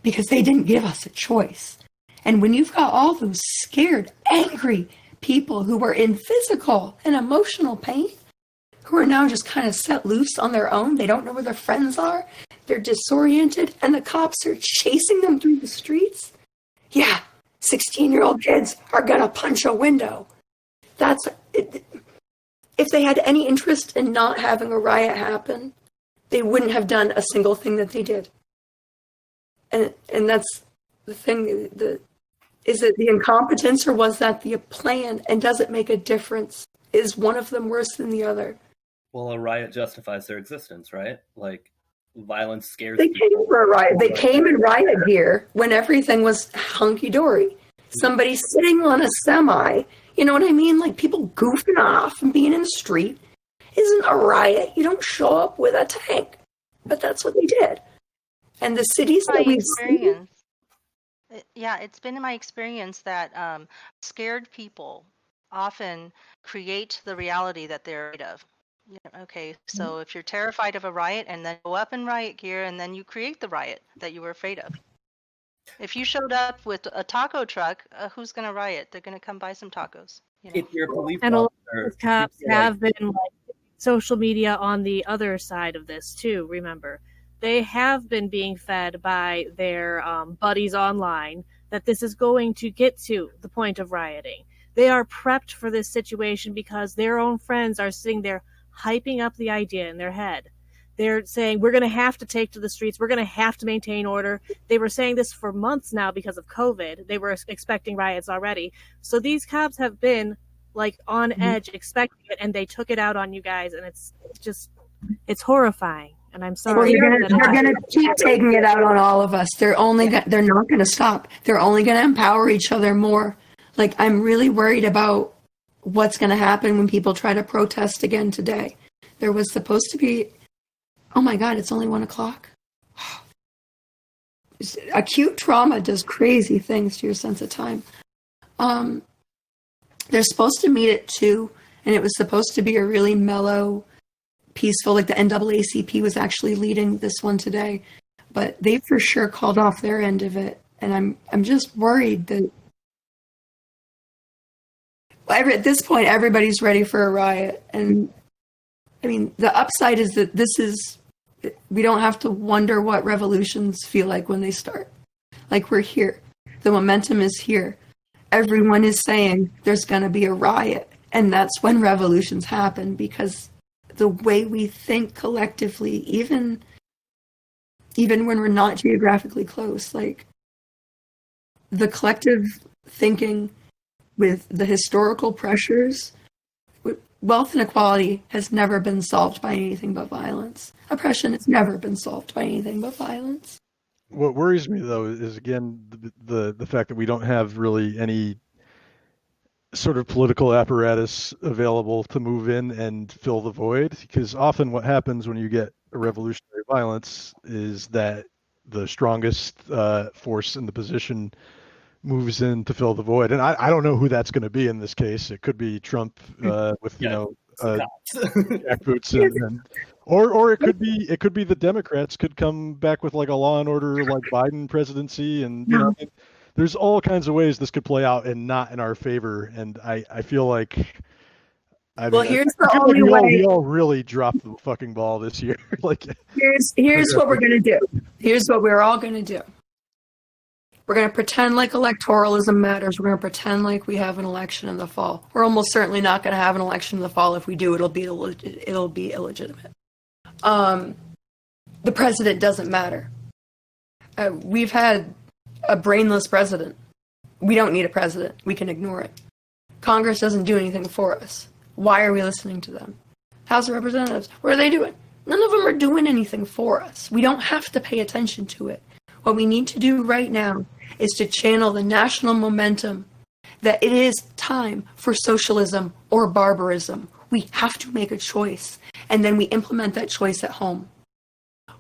because they didn't give us a choice. And when you've got all those scared, angry people who were in physical and emotional pain, who are now just kind of set loose on their own, they don't know where their friends are, they're disoriented, and the cops are chasing them through the streets. Yeah, 16-year-old kids are gonna punch a window. That's it. If they had any interest in not having a riot happen, they wouldn't have done a single thing that they did. And that's the thing. Is it the incompetence, or was that the plan? And does it make a difference? Is one of them worse than the other? Well, a riot justifies their existence, right? Like, violence scares They people. came for a riot. They came in riot gear when everything was hunky-dory. Somebody sitting on a semi, you know what I mean? Like, people goofing off and being in the street isn't a riot. You don't show up with a tank. But that's what they did. And the cities that we've seen... Yeah, it's been in my experience that scared people often create the reality that they're afraid of. Yeah, okay, so if you're terrified of a riot and then go up in riot gear and then you create the riot that you were afraid of. If you showed up with a taco truck, who's going to riot? They're going to come buy some tacos. You know? If you're a police And a lot officer, of cops have been like social media on the other side of this too. Remember, they have been being fed by their buddies online that this is going to get to the point of rioting. They are prepped for this situation because their own friends are sitting there hyping up the idea in their head. They're saying, we're going to have to take to the streets. We're going to have to maintain order. They were saying this for months now because of COVID. They were expecting riots already. So these cops have been like on edge, expecting it, and they took it out on you guys, and it's horrifying. And I'm Well, sorry. they're gonna keep taking it out on all of us. They're not gonna stop. They're only gonna empower each other more. Like, I'm really worried about what's gonna happen when people try to protest again today. There was supposed to be, oh my God, it's only 1:00. Acute trauma does crazy things to your sense of time. They're supposed to meet at 2, and it was supposed to be a really mellow, peaceful, like the NAACP was actually leading this one today, but they for sure called off their end of it. And I'm just worried that at this point, everybody's ready for a riot. And I mean, the upside is that we don't have to wonder what revolutions feel like when they start. Like, we're here. The momentum is here. Everyone is saying there's going to be a riot. And that's when revolutions happen, because the way we think collectively, even when we're not geographically close, like the collective thinking with the historical pressures, wealth inequality has never been solved by anything but violence. Oppression has never been solved by anything but violence. What worries me, though, is again the fact that we don't have really any sort of political apparatus available to move in and fill the void. Because often what happens when you get a revolutionary violence is that the strongest force in the position moves in to fill the void. And I don't know who that's going to be in this case. It could be Trump with jackboots or it could be the Democrats could come back with like a law and order like Biden presidency, and you know, there's all kinds of ways this could play out and not in our favor. And I feel like Here's the only way. We all really dropped the fucking ball this year. Like, here's what we're gonna do. Here's what we're all gonna do. We're going to pretend like electoralism matters. We're going to pretend like we have an election in the fall. We're almost certainly not going to have an election in the fall. If we do, it'll be illegitimate. The president doesn't matter. We've had a brainless president. We don't need a president. We can ignore it. Congress doesn't do anything for us. Why are we listening to them? House of Representatives, what are they doing? None of them are doing anything for us. We don't have to pay attention to it. What we need to do right now is to channel the national momentum that it is time for socialism or barbarism. We have to make a choice, and then we implement that choice at home.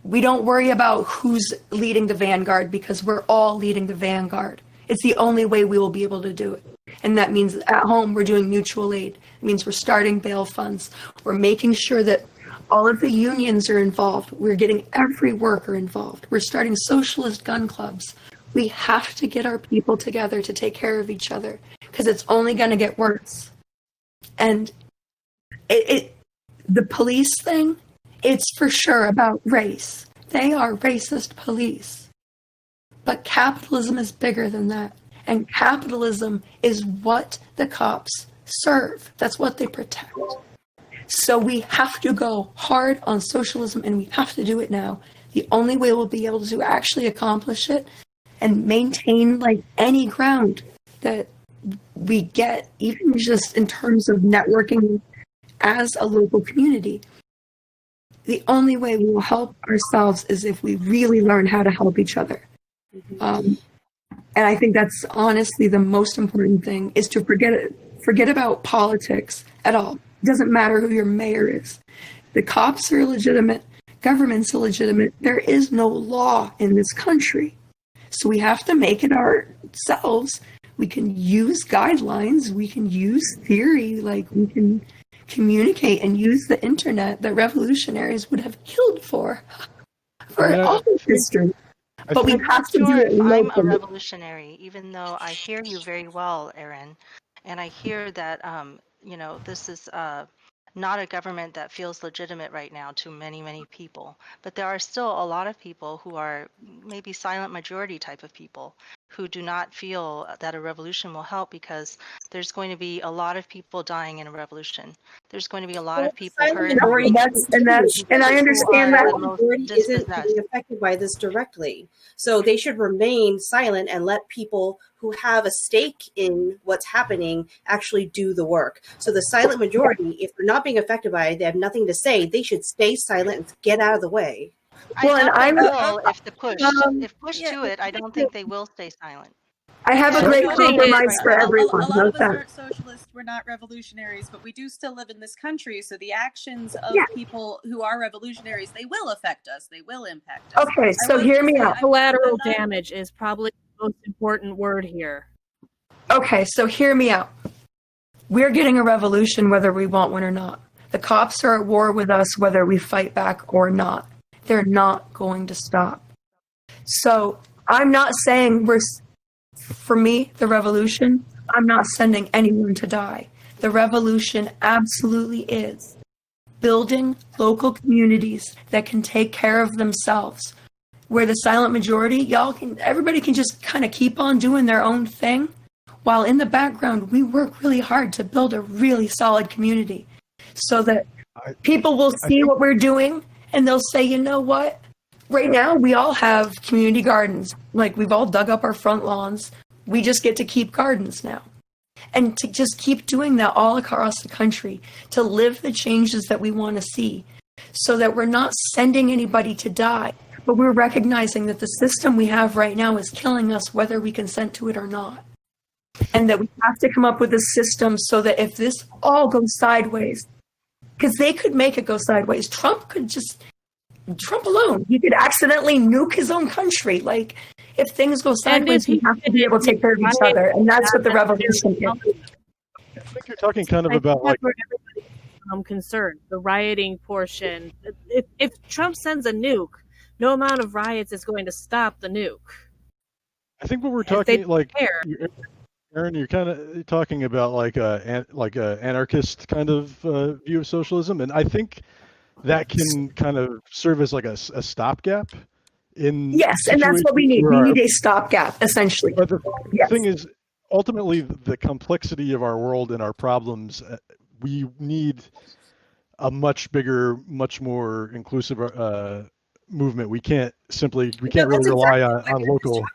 We don't worry about who's leading the vanguard, because we're all leading the vanguard. It's the only way we will be able to do it. And that means at home we're doing mutual aid. It means we're starting bail funds. We're making sure that all of the unions are involved. We're getting every worker involved. We're starting socialist gun clubs. We have to get our people together to take care of each other, because it's only going to get worse. And the police thing, it's for sure about race. They are racist police. But capitalism is bigger than that. And capitalism is what the cops serve. That's what they protect. So we have to go hard on socialism, and we have to do it now. The only way we'll be able to actually accomplish it and maintain like any ground that we get, even just in terms of networking as a local community, the only way we will help ourselves is if we really learn how to help each other. And I think that's honestly the most important thing, is to forget about politics at all. It doesn't matter who your mayor is. The cops are illegitimate. Government's illegitimate. There is no law in this country. So we have to make it ourselves. We can use guidelines. We can use theory. Like, we can communicate and use the internet that revolutionaries would have killed for all of history. But we have to do it locally. I'm a revolutionary, even though I hear you very well, Erin. And I hear that, this is not a government that feels legitimate right now to many, many people. But there are still a lot of people who are maybe silent majority type of people who do not feel that a revolution will help, because there's going to be a lot of people dying in a revolution. There's going to be a lot of people Silent hurt. majority and I understand that that. the majority isn't being affected by this directly. So they should remain silent and let people who have a stake in what's happening actually do the work. So the silent majority, if they're not being affected by it, they have nothing to say, they should stay silent and get out of the way. Well, I will if the push, if pushed to it, I don't think they will stay silent. I have a great compromise for everyone. A lot of us aren't socialists, we're not revolutionaries, but we do still live in this country. So the actions of people who are revolutionaries, they will affect us. They will impact us. Okay, so hear me out. Collateral damage is probably the most important word here. Okay, so hear me out. We're getting a revolution whether we want one or not. The cops are at war with us whether we fight back or not. They're not going to stop. So I'm not saying for me, the revolution, I'm not sending anyone to die. The revolution absolutely is building local communities that can take care of themselves. Where the silent majority, everybody can just kind of keep on doing their own thing, while in the background, we work really hard to build a really solid community so that people will see what we're doing and they'll say, you know what? Right now, we all have community gardens. Like, we've all dug up our front lawns. We just get to keep gardens now. And to just keep doing that all across the country, to live the changes that we want to see, so that we're not sending anybody to die, but we're recognizing that the system we have right now is killing us whether we consent to it or not. And that we have to come up with a system so that if this all goes sideways, because they could make it go sideways. Trump alone, he could accidentally nuke his own country. Like, if things go sideways, we have to be able to take care of each other. And that's what the revolution is. I think you're talking kind of about like... I'm concerned. The rioting portion. If Trump sends a nuke, no amount of riots is going to stop the nuke. I think what we're talking, like, Erin, you're kind of talking about like a anarchist kind of view of socialism, and I think that can kind of serve as like a stopgap. Yes, and that's what we need. We need a stopgap, essentially. But the thing is, ultimately, the complexity of our world and our problems, we need a much bigger, much more inclusive movement. We can't really rely on local.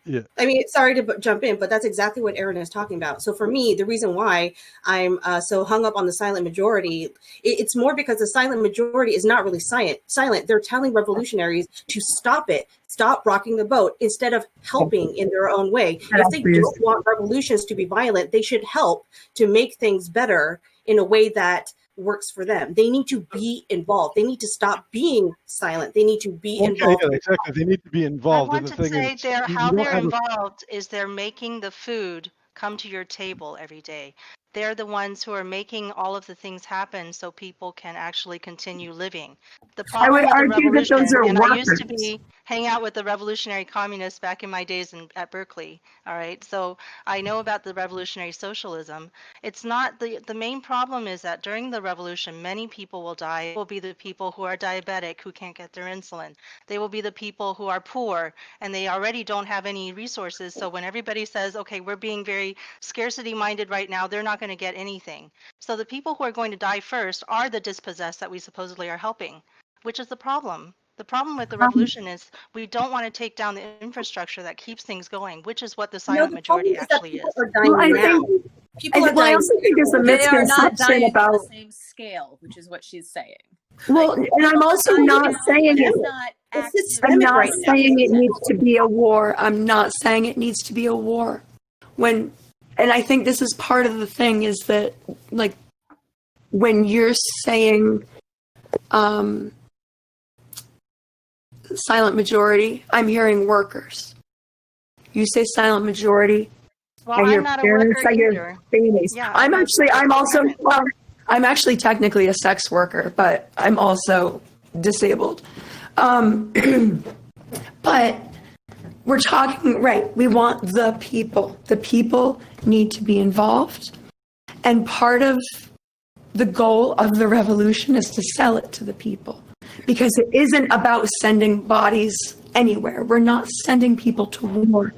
Yeah. I mean, sorry to jump in, but that's exactly what Erin is talking about. So for me, the reason why I'm so hung up on the silent majority, it's more because the silent majority is not really silent. They're telling revolutionaries to stop it, stop rocking the boat, instead of helping in their own way. If they don't want revolutions to be violent, they should help to make things better in a way that works for them. They need to be involved. They need to stop being silent. They need to be involved. Yeah, exactly. They need to be involved. I want to say how they're involved is they're making the food come to your table every day. They're the ones who are making all of the things happen so people can actually continue living. The problem with the revolution, and I used to hang out with the revolutionary communists back in my days at Berkeley. All right, so I know about the revolutionary socialism. It's not the main problem is that during the revolution, many people will die. It will be the people who are diabetic who can't get their insulin. They will be the people who are poor and they already don't have any resources. So when everybody says, okay, we're being very scarcity minded right now, they're not going to get anything. So the people who are going to die first are the dispossessed that we supposedly are helping, which is the problem. The problem with the revolution is we don't want to take down the infrastructure that keeps things going, which is what the silent majority actually is. People are dying. I also think there's a misconception about the same scale, which is what she's saying. Well, and I'm also not saying it. I'm not saying it needs to be a war. I'm not saying it needs to be a war. And I think this is part of the thing is that, like, when you're saying silent majority, I'm hearing workers. You say silent majority. Well, I'm not a worker either. Yeah, I'm actually technically a sex worker, but I'm also disabled. But we're talking, right, we want the people. The people need to be involved. And part of the goal of the revolution is to sell it to the people. Because it isn't about sending bodies anywhere. We're not sending people to war.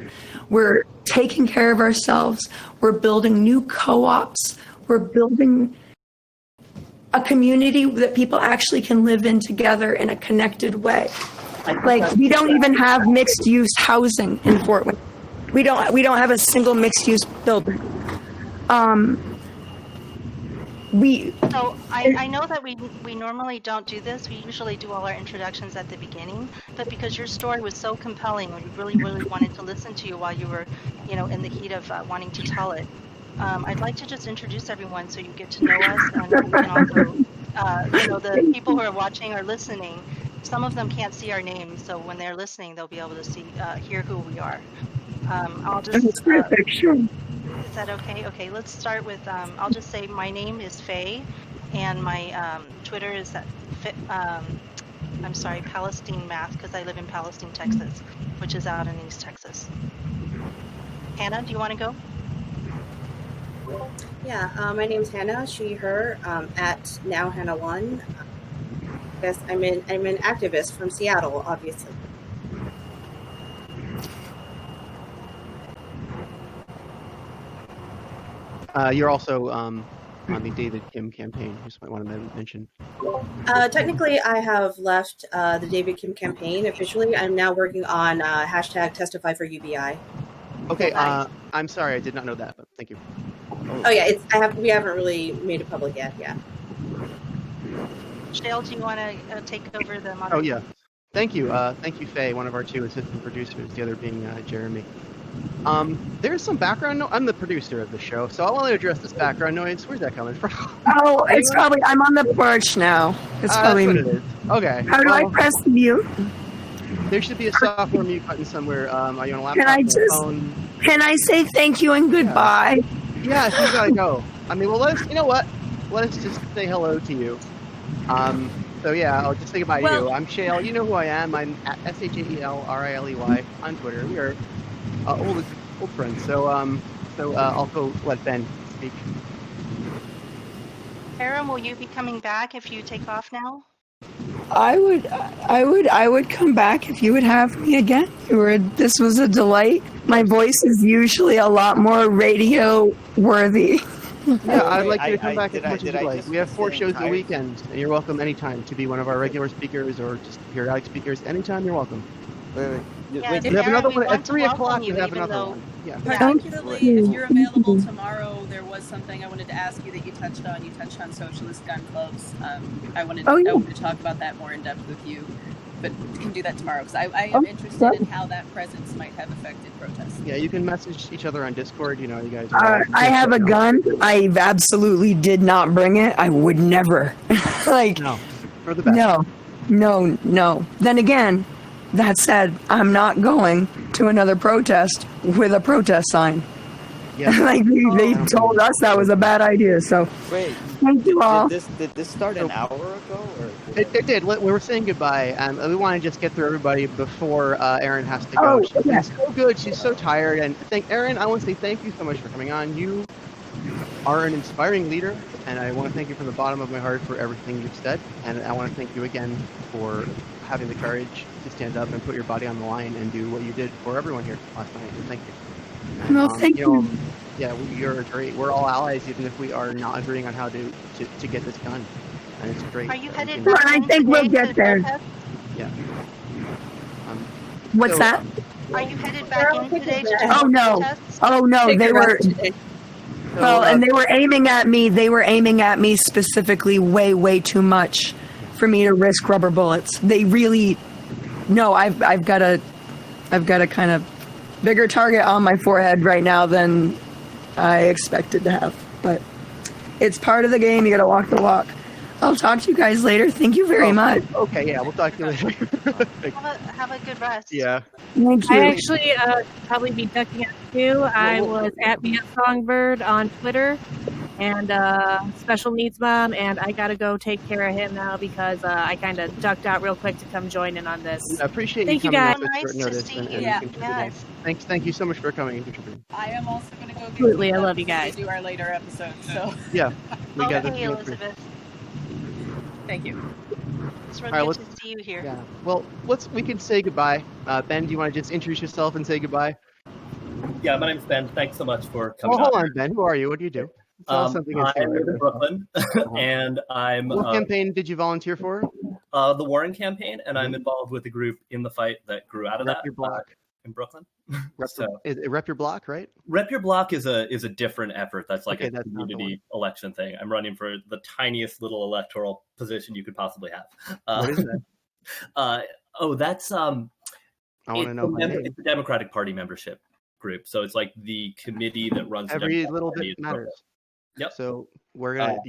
We're taking care of ourselves. We're building new co-ops. We're building a community that people actually can live in together in a connected way. Like, we don't even have mixed use housing in Fort Wayne. We don't have a single mixed use building. So I know that we normally don't do this. We usually do all our introductions at the beginning, but because your story was so compelling, we really, really wanted to listen to you while you were, in the heat of wanting to tell it. I'd like to just introduce everyone so you get to know us, and we can also, the people who are watching or listening, some of them can't see our names, so when they're listening, they'll be able to hear who we are. I'll just. That's perfect, sure. Is that okay? Okay, let's start with, I'll just say my name is Faye, and my Twitter is Palestine Math, because I live in Palestine, Texas, which is out in East Texas. Hannah, do you want to go? Yeah, my name's Hannah, she, her, at NowHannah1. Yes, I'm an activist from Seattle, obviously. You're also on the David Kim campaign. You just might want to mention. Technically, I have left the David Kim campaign officially. I'm now working on hashtag Testify for UBI. Okay, I'm sorry, I did not know that, but thank you. Oh yeah, we haven't really made it public yet. Yeah. Shale, do you want to take over the moderation? Oh yeah, thank you, Faye, one of our two assistant producers. The other being Jeremy. There's some background noise. I'm the producer of the show, so I want to address this background noise. Where's that coming from? Oh, it's probably, I'm on the porch now. It's probably that's what it is. Okay. How do I press mute? There should be a software mute button somewhere. Are you on a laptop? Can I say thank you and goodbye? Yeah, you gotta go. I mean, well, you know what? Let's just say hello to you. So yeah, I'll just say goodbye to you. I'm Shale. You know who I am. I'm at SHAELRILEY on Twitter. We are old friends. So I'll go let Ben speak. Erin, will you be coming back if you take off now? I would come back if you would have me again. This was a delight. My voice is usually a lot more radio worthy. Yeah, I'd like you to come back as much as you like. We have 4 shows a weekend, and you're welcome anytime to be one of our regular speakers or just periodic speakers. Anytime, you're welcome. Yeah, we have another one at 3 o'clock. We have another one. Yeah. Particularly if you're available tomorrow, there was something I wanted to ask you that you touched on. You touched on socialist gun clubs. I wanted to talk about that more in depth with you, but can do that tomorrow because I am interested in how that presence might have affected protests. Yeah, you can message each other on Discord. You guys. I have a gun. I absolutely did not bring it. I would never. No, for the best. No. Then again, that said, I'm not going to another protest with a protest sign. Yes. They told us that was a bad idea. So wait, thank you all. Did this start an hour ago? Or it did. We were saying goodbye, and we want to just get through everybody before Erin has to go. She's been so good. She's so tired. And Erin, I want to say thank you so much for coming on. You are an inspiring leader, and I want to thank you from the bottom of my heart for everything you've said. And I want to thank you again for having the courage to stand up and put your body on the line and do what you did for everyone here last night. And thank you. And, well, thank you. Yeah, you're great. We're all allies, even if we are not agreeing on how to get this done. And it's great. Are you headed back? I think we'll get there. Yeah. What's that? Are you headed back in today? Oh no! They were. Well, and they were aiming at me. They were aiming at me specifically way too much for me to risk rubber bullets. They really. No, I've got a kind of bigger target on my forehead right now than I expected to have. But it's part of the game. You got to walk the walk. I'll talk to you guys later. Thank you very much. Okay, yeah, we'll talk to you later. have a good rest. Yeah. Thank you. I actually probably be ducking out too. I was at Me at Songbird on Twitter, and special needs mom, and I gotta go take care of him now because I kind of ducked out real quick to come join in on this. I appreciate Thank you guys. coming on such short notice and contributing. Thank you so much for coming and contributing. I am also going to go. Absolutely, I love you guys. Do our later episodes. So yeah, we got Elizabeth. Thank you. It's real All right, good let's. to see you here. Yeah. Well, we can say goodbye. Ben, do you want to just introduce yourself and say goodbye? Yeah, my name's Ben. Thanks so much for coming Well, hold on. on, Ben. Who are you? What do you do? Tell us something I interesting. live in Brooklyn, and I'm What campaign did you volunteer for? the Warren campaign, and I'm involved with a group in the fight that grew out of Rep that Your Block. in Brooklyn. Rep Your Block, right? Rep Your Block is a different effort. That's like Okay, a that's not the community election thing. I'm running for the tiniest little electoral position you could possibly have. What is that? That's I want to know my name. it's a Democratic Party membership group. So it's like the committee that runs the Every Democratic little Party bit in Brooklyn. matters. Yep. So we're gonna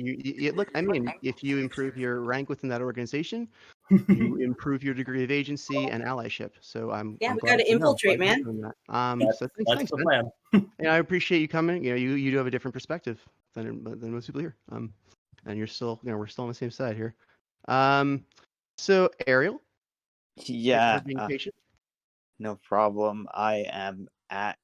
look. I mean, if you improve your rank within that organization, you improve your degree of agency and allyship. So I'm we glad got to infiltrate, man. So thanks, the man. plan. And I appreciate you coming. You do have a different perspective than most people here. And you're still, we're still on the same side here. So Ariel, Yeah, for being patient. no problem. I am at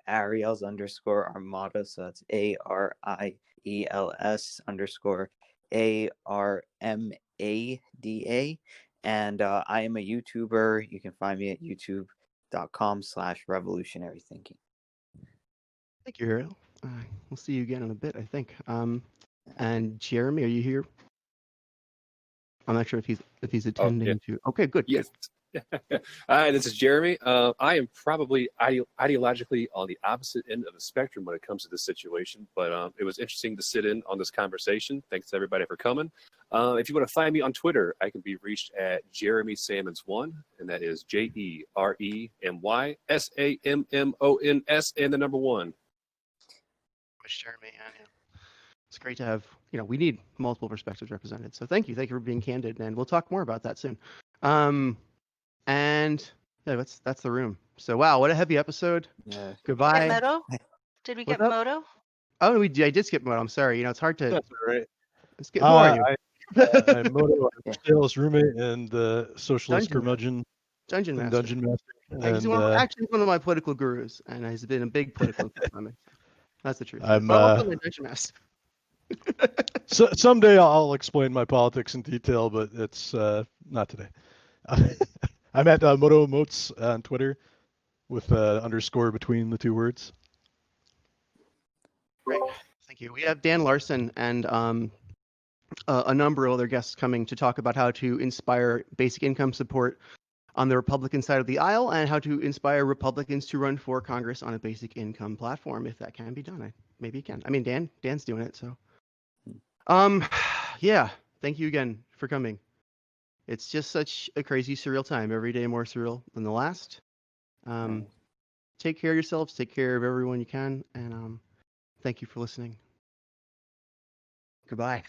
Ariels_Armada, so that's ARIELS_ARMADA. And I am a YouTuber. You can find me at youtube.com/revolutionary thinking. Thank you, Ariel. We'll see you again in a bit, I think. And Jeremy, are you here? I'm not sure if he's attending to. Okay, good. Yes. Hi, this is Jeremy. I am probably ideologically on the opposite end of the spectrum when it comes to this situation, but it was interesting to sit in on this conversation. Thanks to everybody for coming. If you want to find me on Twitter, I can be reached at Jeremy Sammons1, and that is JeremySammons and the number 1. Jeremy, it's great to have. We need multiple perspectives represented. So thank you for being candid, and we'll talk more about that soon. And yeah, that's the room. So wow, what a heavy episode. Yeah. Goodbye. Moto? Did we get Moto? Oh, I did skip Moto. I'm sorry. It's hard to. That's all right. Who are you? I'm Moto, Dale's roommate and socialist curmudgeon. Dungeon Master. Dungeon Master. He's actually one of my political gurus, and he's been a big political influence. That's the truth. I'm also the Dungeon Master. So someday I'll explain my politics in detail, but it's not today. I'm at Moto Motes on Twitter with underscore between the two words. Great, thank you. We have Dan Larson and a number of other guests coming to talk about how to inspire basic income support on the Republican side of the aisle and how to inspire Republicans to run for Congress on a basic income platform, if that can be done. Maybe it can. I mean, Dan's doing it, so. Yeah, thank you again for coming. It's just such a crazy, surreal time. Every day more surreal than the last. Take care of yourselves. Take care of everyone you can. And thank you for listening. Goodbye.